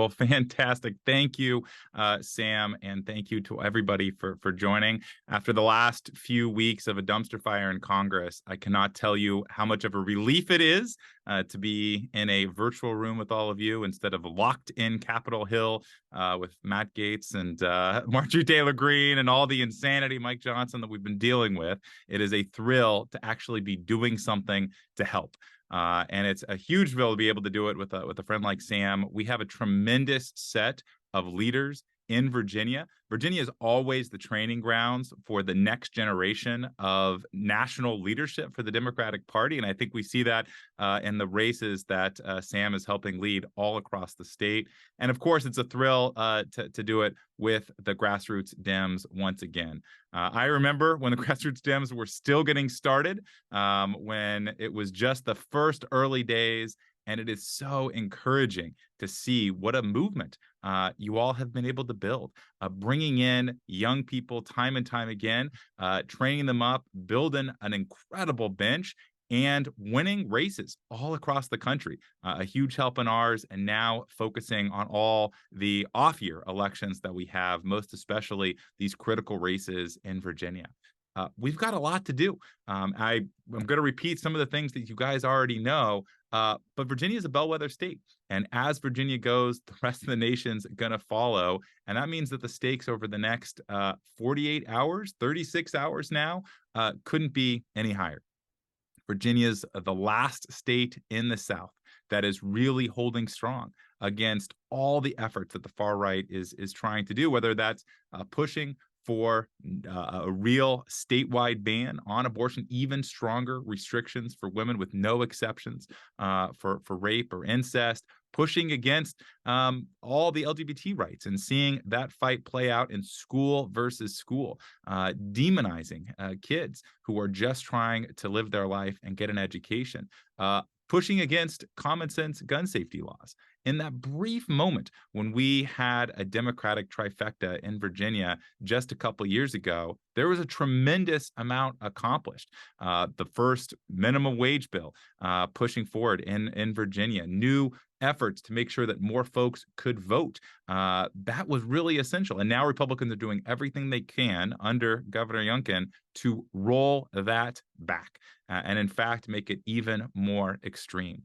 Well, fantastic. Thank you, Sam, and thank you to everybody for joining. After the last few weeks of a dumpster fire in Congress, I cannot tell you how much of a relief it is to be in a virtual room with all of you instead of locked in Capitol Hill with Matt Gaetz and Marjorie Taylor Greene and all the insanity, Mike Johnson, that we've been dealing with. It is a thrill to actually be doing something to help. And it's a huge thrill to be able to do it with a friend like Sam. We have a tremendous set of leaders in Virginia. Virginia is always the training grounds for the next generation of national leadership for the Democratic Party. And I think we see that in the races that Sam is helping lead all across the state. And of course, it's a thrill to do it with the Grassroots Dems once again. I remember when the Grassroots Dems were still getting started, when it was just the first early days. And it is so encouraging to see what a movement you all have been able to build, bringing in young people time and time again, training them up, building an incredible bench, and winning races all across the country. A huge help in ours, and now focusing on all the off-year elections that we have, most especially these critical races in Virginia. We've got a lot to do. I'm going to repeat some of the things that you guys already know, but Virginia is a bellwether state. And as Virginia goes, the rest of the nation's going to follow. And that means that the stakes over the next 48 hours, 36 hours now, couldn't be any higher. Virginia's the last state in the South that is really holding strong against all the efforts that the far right is trying to do, whether that's pushing for a real statewide ban on abortion, even stronger restrictions for women with no exceptions for rape or incest, pushing against all the LGBT rights and seeing that fight play out in school versus school, demonizing kids who are just trying to live their life and get an education, pushing against common sense gun safety laws. In that brief moment when we had a Democratic trifecta in Virginia just a couple of years ago, there was a tremendous amount accomplished. The first minimum wage bill pushing forward in Virginia, new efforts to make sure that more folks could vote. That was really essential. And now Republicans are doing everything they can under Governor Youngkin to roll that back and, in fact, make it even more extreme.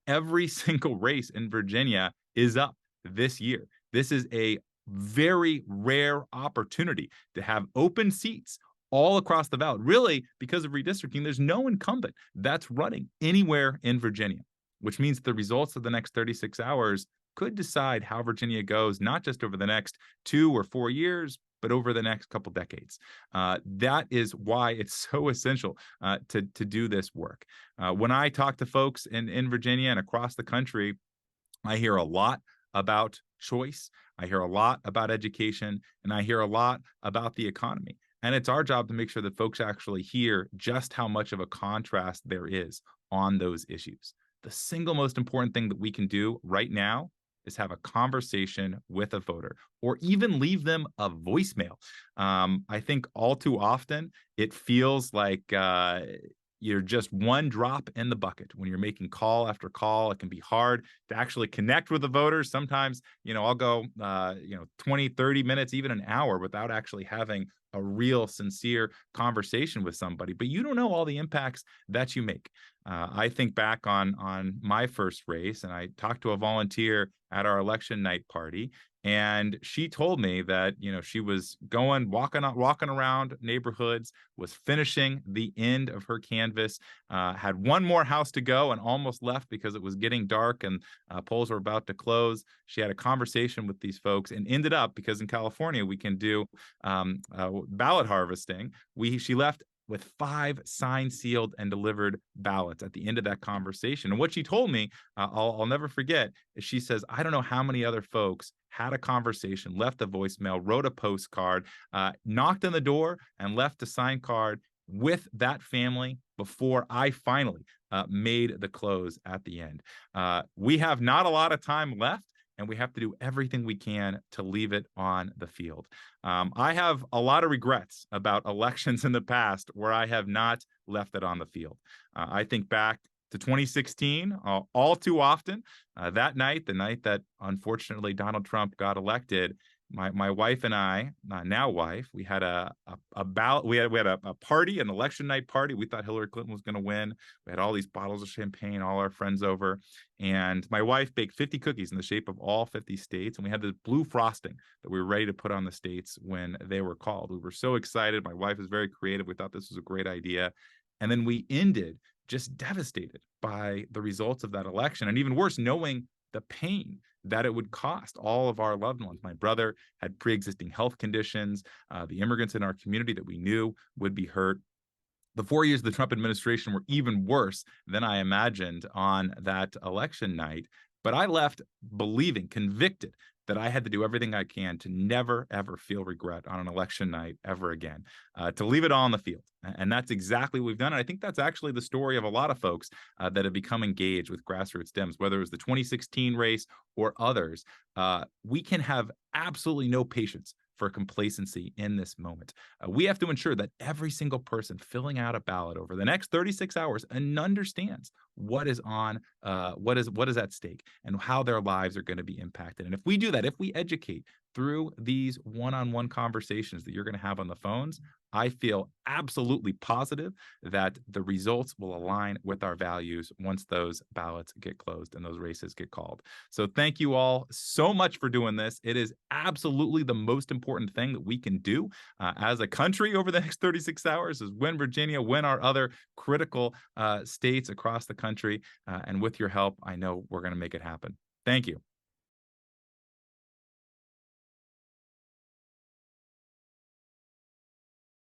Every single race in Virginia is up this year. This is a very rare opportunity to have open seats all across the ballot. Really, because of redistricting, there's no incumbent that's running anywhere in Virginia, which means the results of the next 36 hours could decide how Virginia goes, not just over the next 2 or 4 years, but over the next couple decades. That is why it's so essential to do this work. When I talk to folks in Virginia and across the country, I hear a lot about choice. I hear a lot about education, and I hear a lot about the economy. And it's our job to make sure that folks actually hear just how much of a contrast there is on those issues. The single most important thing that we can do right now is have a conversation with a voter or even leave them a voicemail. I think all too often it feels like you're just one drop in the bucket when you're making call after call. It can be hard to actually connect with the voters. Sometimes, I'll go, 20, 30 minutes, even an hour without actually having a real sincere conversation with somebody, but you don't know all the impacts that you make. I think back on my first race, and I talked to a volunteer at our election night party, and she told me that, she was walking around neighborhoods, was finishing the end of her canvas, had one more house to go and almost left because it was getting dark and polls were about to close. She had a conversation with these folks and ended up, because in California we can do ballot harvesting, she left with 5 signed, sealed, and delivered ballots at the end of that conversation. And what she told me, I'll never forget, is she says, I don't know how many other folks had a conversation, left a voicemail, wrote a postcard, knocked on the door, and left a signed card with that family before I finally made the close at the end. We have not a lot of time left, and we have to do everything we can to leave it on the field. I have a lot of regrets about elections in the past where I have not left it on the field. I think back to 2016, all too often. That night, the night that unfortunately Donald Trump got elected, my wife and I, now wife, we had a ballot. We had a party, an election night party. We thought Hillary Clinton was going to win. We had all these bottles of champagne, all our friends over, and my wife baked 50 cookies in the shape of all 50 states, and we had this blue frosting that we were ready to put on the states when they were called. We were so excited. My wife is very creative. We thought this was a great idea, and then we ended just devastated by the results of that election, and even worse, knowing the pain that it would cost all of our loved ones. My brother had pre-existing health conditions. The immigrants in our community that we knew would be hurt. The 4 years of the Trump administration were even worse than I imagined on that election night. But I left believing, convicted that I had to do everything I can to never, ever feel regret on an election night ever again, to leave it all on the field. And that's exactly what we've done. And I think that's actually the story of a lot of folks that have become engaged with Grassroots Dems, whether it was the 2016 race or others. We can have absolutely no patience for complacency in this moment. We have to ensure that every single person filling out a ballot over the next 36 hours and understands what is on, what is at stake, and how their lives are going to be impacted. And if we do that, if we educate through these one-on-one conversations that you're going to have on the phones, I feel absolutely positive that the results will align with our values once those ballots get closed and those races get called. So thank you all so much for doing this. It is absolutely the most important thing that we can do as a country over the next 36 hours is win Virginia, win our other critical states across the country. And with your help, I know we're going to make it happen. Thank you.